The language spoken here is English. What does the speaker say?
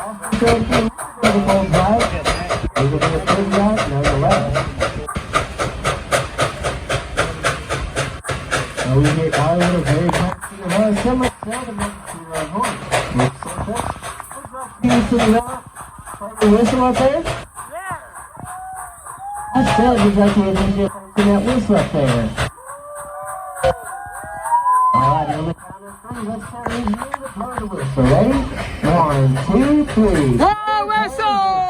We get Dollywood a very comfortable similar sentiment to horse. To the right. The whistle up there? Yeah. I said we'd like to initiate that whistle up there. Alright, on the count of three, let's start engineering the part of the whistle. Ready? 1, 2, 3. Whoa, whistle!